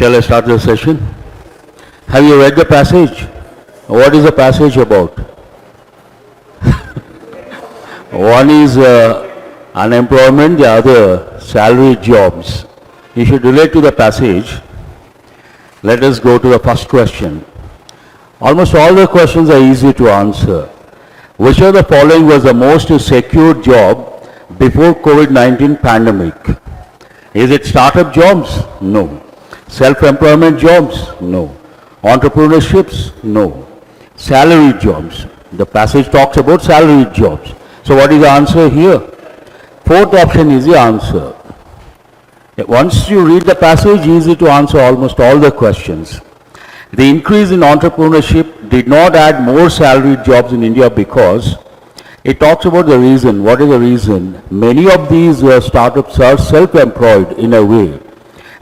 Shall I start the session? Have you read the passage? What is the passage about? One is unemployment, the other salaried jobs. You should relate to the passage. Let us go to the first question. Almost all the questions are easy to answer. Which of the following was the most secure job before COVID-19 pandemic? Is it startup jobs? No. Self-employment jobs? No. Entrepreneurships? No. Salaried jobs. The passage talks about salaried jobs. So what is the answer here? Fourth option is the answer. Once you read the passage, easy to answer almost all the questions. The increase in entrepreneurship did not add more salaried jobs in India because it talks about the reason. What is the reason? Many of these startups are self-employed in a way.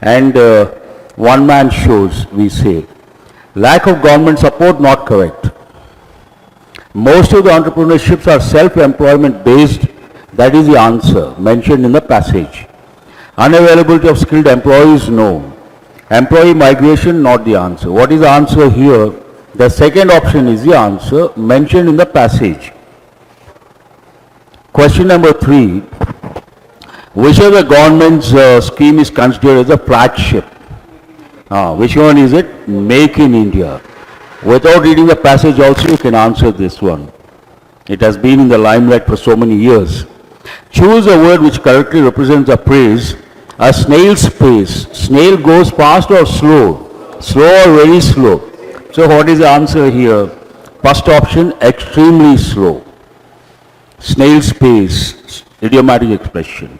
And one-man shows, we say. Lack of government support, not correct. Most of the entrepreneurships are self-employment based. That is the answer mentioned in the passage. Unavailability of skilled employees, no. Employee migration, not the answer. What is the answer here? The second option is the answer mentioned in the passage. Question number 3. Which of the government's scheme is considered as a flagship? Which one is it? Make in India. Without reading the passage also you can answer this one. It has been in the limelight for so many years. Choose a word which correctly represents a phrase. A snail's pace. Snail goes fast or slow? Slow or very slow? So what is the answer here? First option, extremely slow. Snail's pace, idiomatic expression.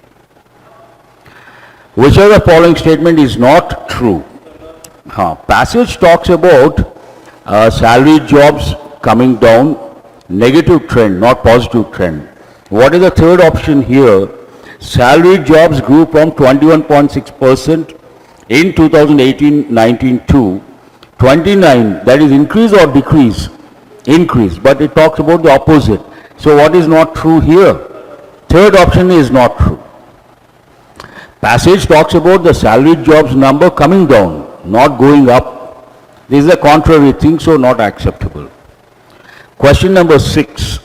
Which of the following statement is not true? Passage talks about salaried jobs coming down, negative trend, not positive trend. What is the third option here? Salaried jobs grew from 21.6% in 2018-19 to 29, that is increase or decrease? Increase, but it talks about the opposite. So what is not true here? Third option is not true. Passage talks about the salaried jobs number coming down, not going up. This is a contrary thing, so not acceptable. Question number 6.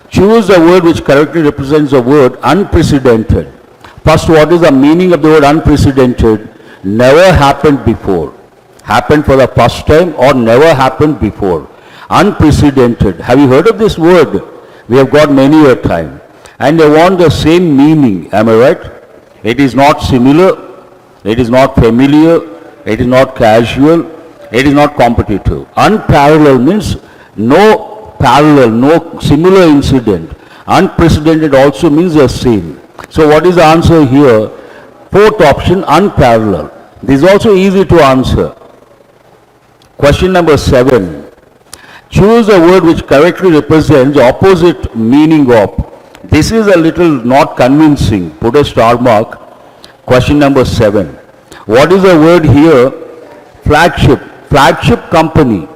Choose a word which correctly represents the word unprecedented. First, what is the meaning of the word unprecedented? Never happened before. Happened for the first time or never happened before. Unprecedented. Have you heard of this word? We have got many a time. And they want the same meaning. Am I right? It is not similar. It is not familiar. It is not casual. It is not competitive. Unparalleled means no parallel, no similar incident. Unprecedented also means the same. So what is the answer here? Fourth option, unparalleled. This is also easy to answer. Question number 7. Choose a word which correctly represents the opposite meaning of. This is a little not convincing. Put a star mark. Question number 7. What is the word here? Flagship. Flagship company.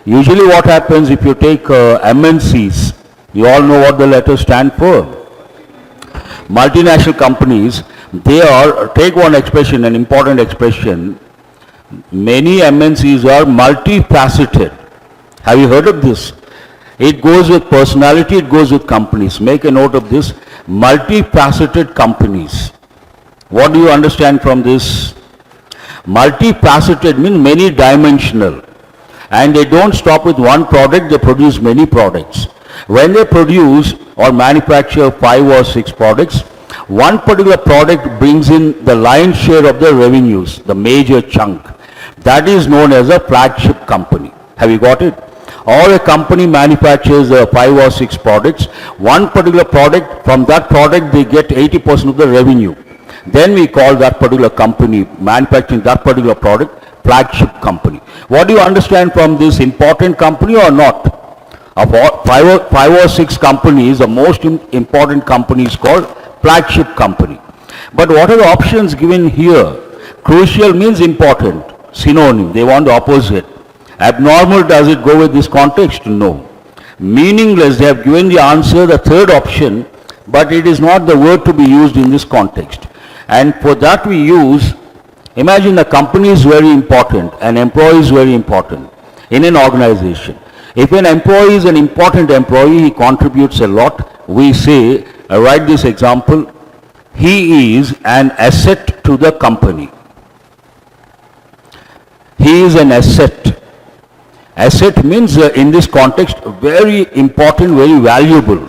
Usually what happens if you take MNCs, you all know what the letters stand for. Multinational companies, they are, take one expression, an important expression, many MNCs are multifaceted. Have you heard of this? It goes with personality, it goes with companies. Make a note of this, multifaceted companies. What do you understand from this? Multifaceted means many dimensional. And they don't stop with one product, they produce many products. When they produce or manufacture 5 or 6 products, one particular product brings in the lion's share of the revenues, the major chunk. That is known as a flagship company. Have you got it? Or a company manufactures 5 or 6 products. One particular product, from that product they get 80% of the revenue. Then we call that particular company manufacturing that particular product flagship company. What do you understand from this? Important company or not? Of all, 5 or 6 companies, the most important company is called flagship company. But what are the options given here? Crucial means important, synonym, they want the opposite. Abnormal, does it go with this context? No. Meaningless, they have given the answer, the third option, but it is not the word to be used in this context. And for that we use Imagine a company is very important, an employee is very important in an organization. If an employee is an important employee, he contributes a lot. We say, write this example, he is an asset to the company. He is an asset. Asset means in this context very important, very valuable.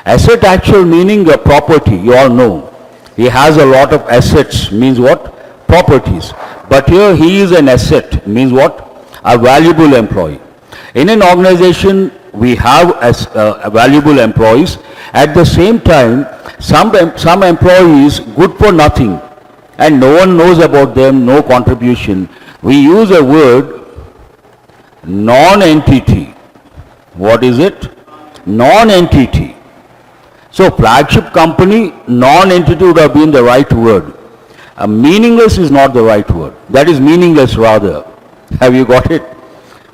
Asset actual meaning a property, you all know. He has a lot of assets means what? Properties. But here he is an asset means what? A valuable employee. In an organization we have valuable employees. At the same time some employees good for nothing and no one knows about them, no contribution. We use a word non-entity. What is it? Non-entity. So flagship company, non-entity would have been the right word. Meaningless is not the right word. That is meaningless rather. Have you got it?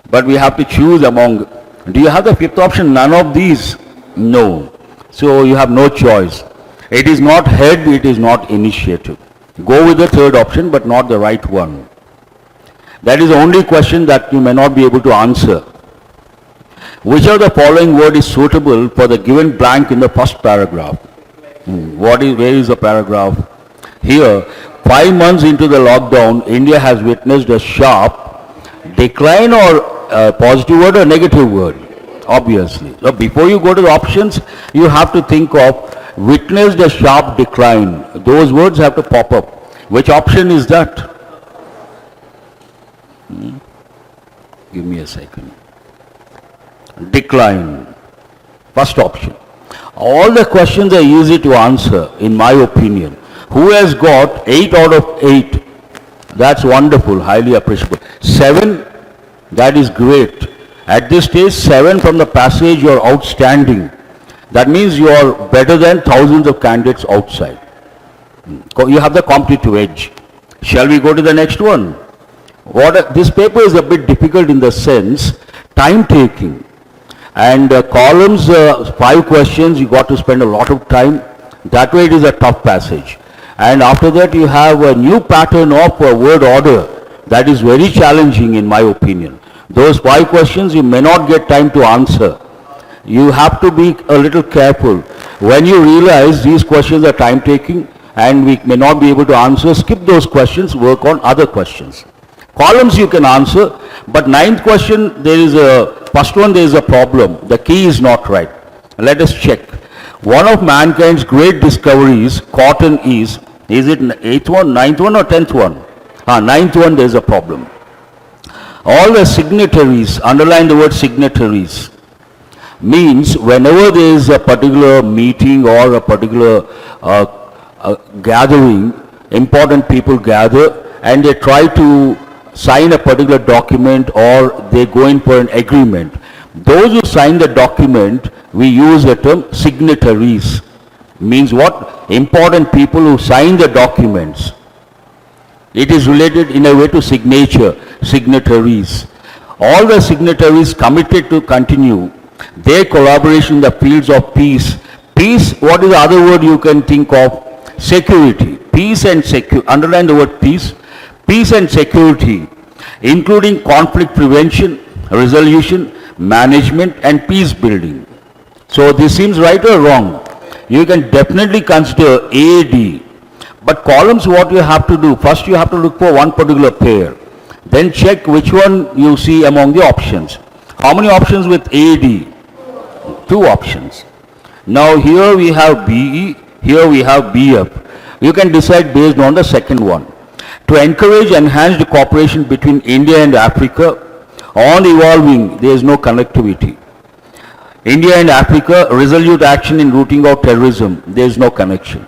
But we have to choose among. Do you have the fifth option? None of these? No. So you have no choice. It is not head, it is not initiative. Go with the third option but not the right one. That is the only question that you may not be able to answer. Which of the following word is suitable for the given blank in the first paragraph? Where is the paragraph? Here, 5 months into the lockdown, India has witnessed a sharp decline, or a positive word or negative word? Obviously. So before you go to the options, you have to think of witnessed a sharp decline. Those words have to pop up. Which option is that? Give me a second. Decline. First option. All the questions are easy to answer in my opinion. Who has got 8 out of 8? That's wonderful, highly appreciable. 7, that is great. At this stage, 7 from the passage, you are outstanding. That means you are better than thousands of candidates outside. You have the competitive edge. Shall we go to the next one? This paper is a bit difficult in the sense, time taking. And columns, 5 questions, you got to spend a lot of time. That way it is a tough passage. And after that you have a new pattern of word order that is very challenging in my opinion. Those 5 questions you may not get time to answer. You have to be a little careful. When you realize these questions are time taking and we may not be able to answer, skip those questions, work on other questions. Columns you can answer, but 9th question, first one there is a problem. The key is not right. Let us check. One of mankind's great discoveries, cotton is it 8th one, 9th one or 10th one? 9th one there is a problem. All the signatories, underline the word signatories, means whenever there is a particular meeting or a particular gathering, important people gather and they try to sign a particular document or they go in for an agreement. Those who sign the document, we use the term signatories. Means what? Important people who sign the documents. It is related in a way to signature, signatories. All the signatories committed to continue their collaboration in the fields of peace. Peace, what is the other word you can think of? Security. Peace and security. Underline the word peace. Peace and security, including conflict prevention, resolution, management and peace building. So this seems right or wrong? You can definitely consider AD. But columns, what you have to do, first you have to look for one particular pair. Then check which one you see among the options. How many options with AD? 2 options. Now here we have BE, here we have BF. You can decide based on the second one. To encourage enhanced cooperation between India and Africa on evolving, there is no connectivity. India and Africa, resolute action in rooting out terrorism, there is no connection.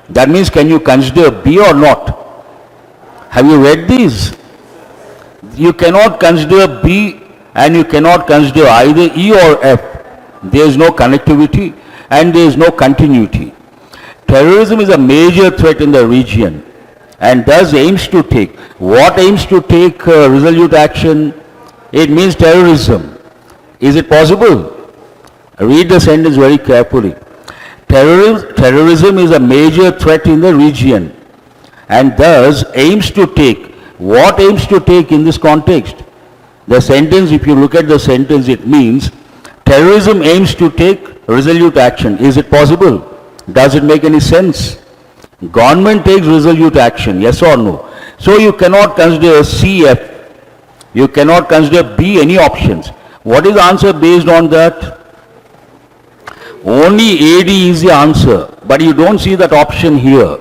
That means can you consider B or not? Have you read these? You cannot consider B and you cannot consider either E or F. There is no connectivity and there is no continuity. Terrorism is a major threat in the region and thus aims to take. What aims to take resolute action? It means terrorism. Is it possible? Read the sentence very carefully. Terrorism is a major threat in the region and thus aims to take. What aims to take in this context? The sentence, if you look at the sentence, it means terrorism aims to take resolute action. Is it possible? Does it make any sense? Government takes resolute action, yes or no? So you cannot consider CF. You cannot consider B any options. What is the answer based on that? Only AD is the answer, but you don't see that option here.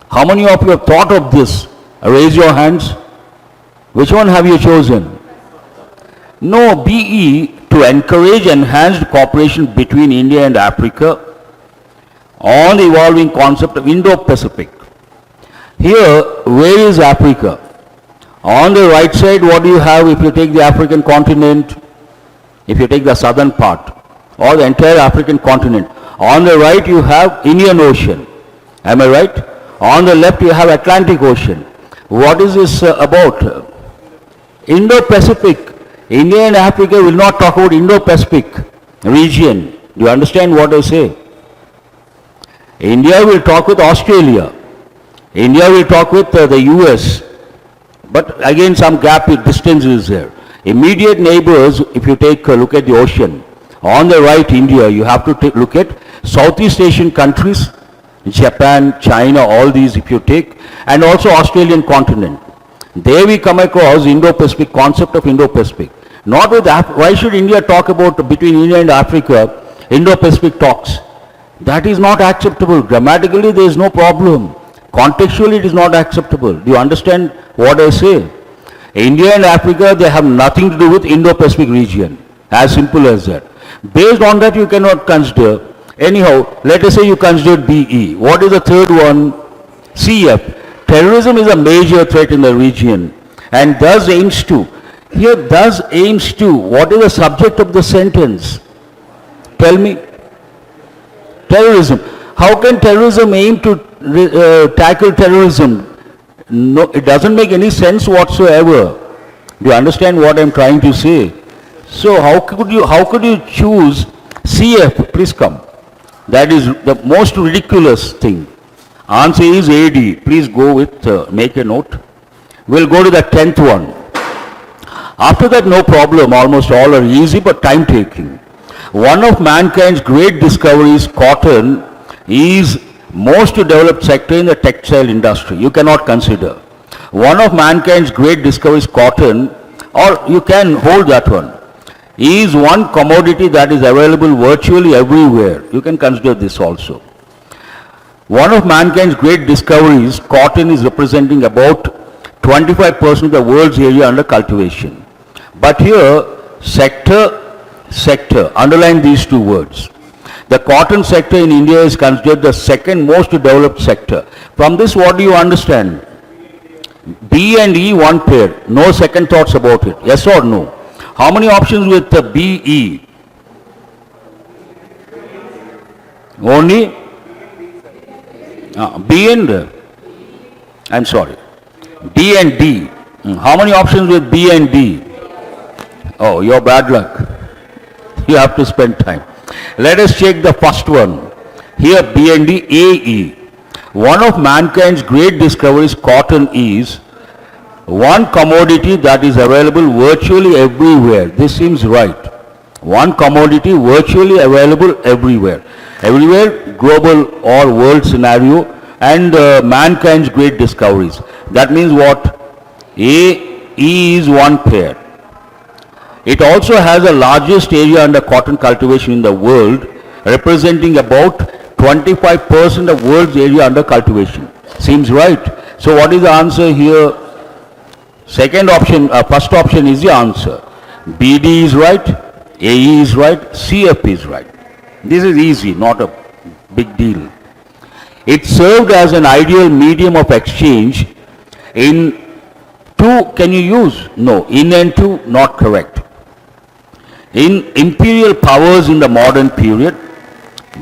How many of you have thought of this? Raise your hands. Which one have you chosen? No, BE, to encourage enhanced cooperation between India and Africa on the evolving concept of Indo-Pacific. Here, where is Africa? On the right side, what do you have if you take the African continent, if you take the southern part, or the entire African continent? On the right, you have Indian Ocean. Am I right? On the left, you have Atlantic Ocean. What is this about? Indo-Pacific. India and Africa will not talk about Indo-Pacific region. Do you understand what I say? India will talk with Australia. India will talk with the US. But again, some gap distance is there. Immediate neighbors, if you take a look at the ocean, on the right, India, you have to look at Southeast Asian countries, Japan, China, all these if you take, and also Australian continent. There we come across Indo-Pacific, concept of Indo-Pacific. Not with why should India talk about between India and Africa, Indo-Pacific talks? That is not acceptable. Grammatically there is no problem. Contextually it is not acceptable. Do you understand what I say? India and Africa, they have nothing to do with Indo-Pacific region. As simple as that. Based on that you cannot consider. Anyhow, let us say you consider BE. What is the third one? CF. Terrorism is a major threat in the region and thus aims to. Here thus aims to. What is the subject of the sentence? Tell me. Terrorism. How can terrorism aim to tackle terrorism? No, it doesn't make any sense whatsoever. Do you understand what I am trying to say? So how could you choose CF? Please come. That is the most ridiculous thing. Answer is AD. Please go with, make a note. We'll go to the 10th one. After that, no problem. Almost all are easy but time taking. One of mankind's great discoveries, cotton, is most developed sector in the textile industry. You cannot consider. One of mankind's great discoveries, cotton, or you can hold that one, is one commodity that is available virtually everywhere. You can consider this also. One of mankind's great discoveries, cotton, is representing about 25% of the world's area under cultivation. But here, sector, underline these two words. The cotton sector in India is considered the second most developed sector. From this, what do you understand? B and E, one pair. No second thoughts about it. Yes or no? How many options with the B, E? Only B and, I'm sorry, D and D. How many options with B and D? Oh, your bad luck. You have to spend time. Let us check the first one. Here B and D, AE. One of mankind's great discoveries, cotton, is one commodity that is available virtually everywhere. This seems right. One commodity virtually available everywhere. Everywhere, global or world scenario, and mankind's great discoveries. That means what? E is one pair. It also has the largest area under cotton cultivation in the world, representing about 25% of world's area under cultivation. Seems right. So what is the answer here? Second option, first option is the answer. BD is right, AE is right, CF is right. This is easy, not a big deal. It served as an ideal medium of exchange in two, can you use? No, in and to, not correct. In imperial powers in the modern period,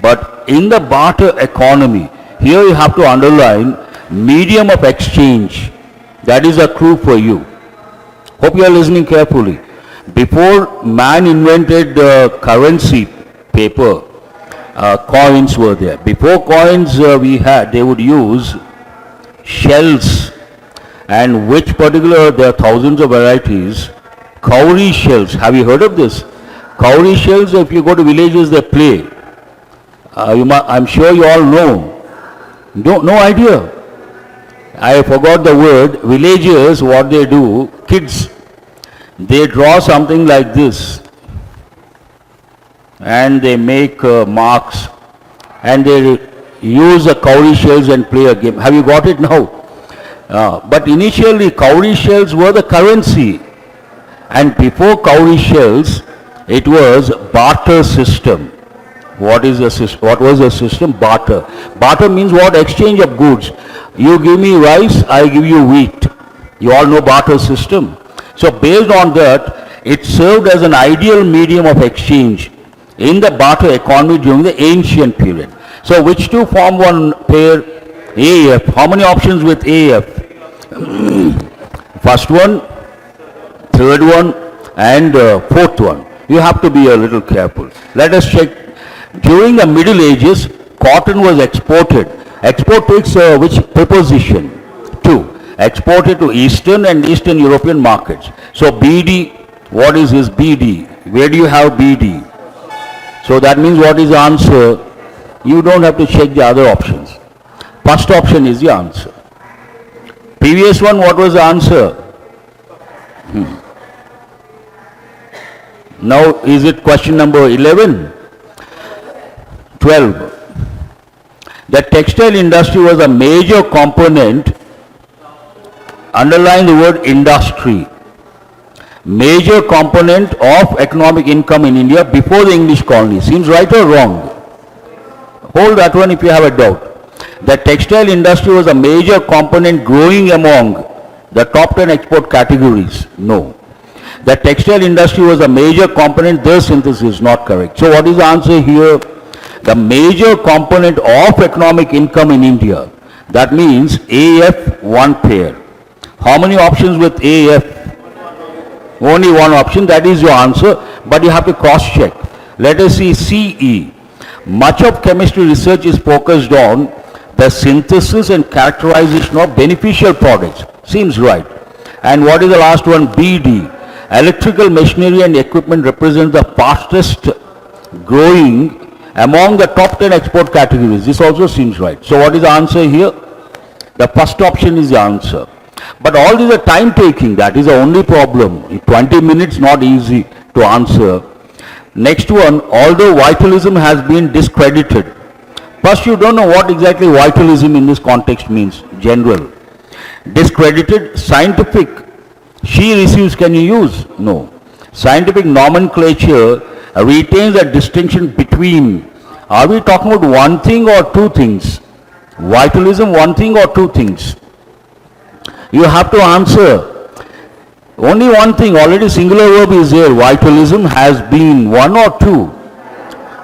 but in the barter economy, here you have to underline medium of exchange. That is a clue for you. Hope you are listening carefully. Before man invented currency, paper, coins were there. Before coins they would use shells, and which particular, there are thousands of varieties. Cowrie shells, have you heard of this? Cowrie shells, if you go to villages, they play. I'm sure you all know. No idea. I forgot the word. Villagers, what they do, kids, they draw something like this and they make marks and they use the cowrie shells and play a game. Have you got it now? But initially cowrie shells were the currency, and before cowrie shells it was barter system. What was the system? Barter. Barter means what? Exchange of goods. You give me rice, I give you wheat. You all know barter system. So based on that, it served as an ideal medium of exchange in the barter economy during the ancient period. So which two form one pair? AF. How many options with AF? First one, third one, and fourth one. You have to be a little careful. Let us check. During the Middle Ages, cotton was exported. Export takes which preposition? To. Exported to Eastern and Eastern European markets. So BD, what is this BD? Where do you have BD? So that means what is the answer? You don't have to check the other options. First option is the answer. Previous one, what was the answer? Now is it question number 11? 12. The textile industry was a major component, underline the word industry, major component of economic income in India before the English colony. Seems right or wrong? Hold that one if you have a doubt. The textile industry was a major component growing among the top 10 export categories. No. The textile industry was a major component, the synthesis is not correct. So what is the answer here? The major component of economic income in India. That means AF, one pair. How many options with AF? Only one option, that is your answer, but you have to cross-check. Let us see CE. Much of chemistry research is focused on the synthesis and characterization of beneficial products. Seems right. And what is the last one? BD. Electrical machinery and equipment represent the fastest growing among the top 10 export categories. This also seems right. So what is the answer here? The first option is the answer. But all these are time taking. That is the only problem. In 20 minutes not easy to answer. Next one, although vitalism has been discredited. First, you don't know what exactly vitalism in this context means. General. Discredited, scientific. She receives, can you use? No. Scientific nomenclature retains a distinction between. Are we talking about one thing or two things? Vitalism, one thing or two things? You have to answer. Only one thing, already singular verb is there. Vitalism has been one or two?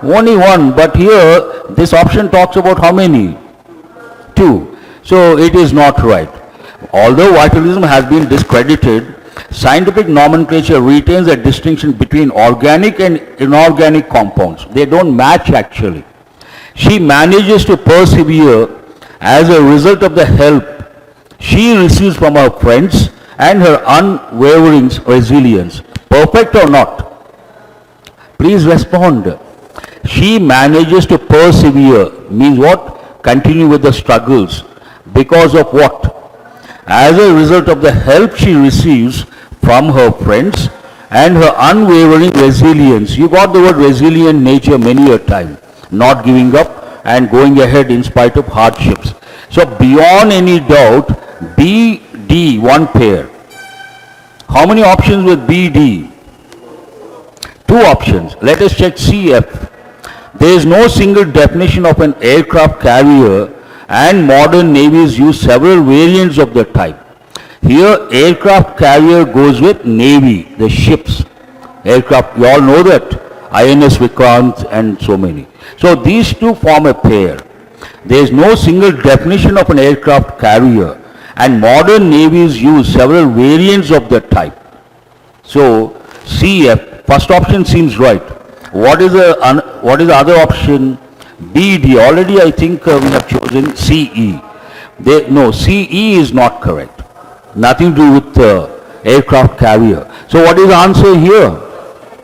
Only one, but here this option talks about how many? Two. So it is not right. Although vitalism has been discredited, scientific nomenclature retains a distinction between organic and inorganic compounds. They don't match actually. She manages to persevere as a result of the help she receives from her friends and her unwavering resilience. Perfect or not? Please respond. She manages to persevere means what? Continue with the struggles. Because of what? As a result of the help she receives from her friends and her unwavering resilience. You got the word resilient nature many a time. Not giving up and going ahead in spite of hardships. So beyond any doubt, BD, one pair. How many options with BD? Two options. Let us check CF. There is no single definition of an aircraft carrier, and modern navies use several variants of the type. Here aircraft carrier goes with navy, the ships. Aircraft, you all know that. INS Vikrant and so many. So these two form a pair. There is no single definition of an aircraft carrier, and modern navies use several variants of the type. So CF, first option seems right. What is the other option? BD, already I think we have chosen CE. No, CE is not correct. Nothing to do with aircraft carrier. So what is the answer here?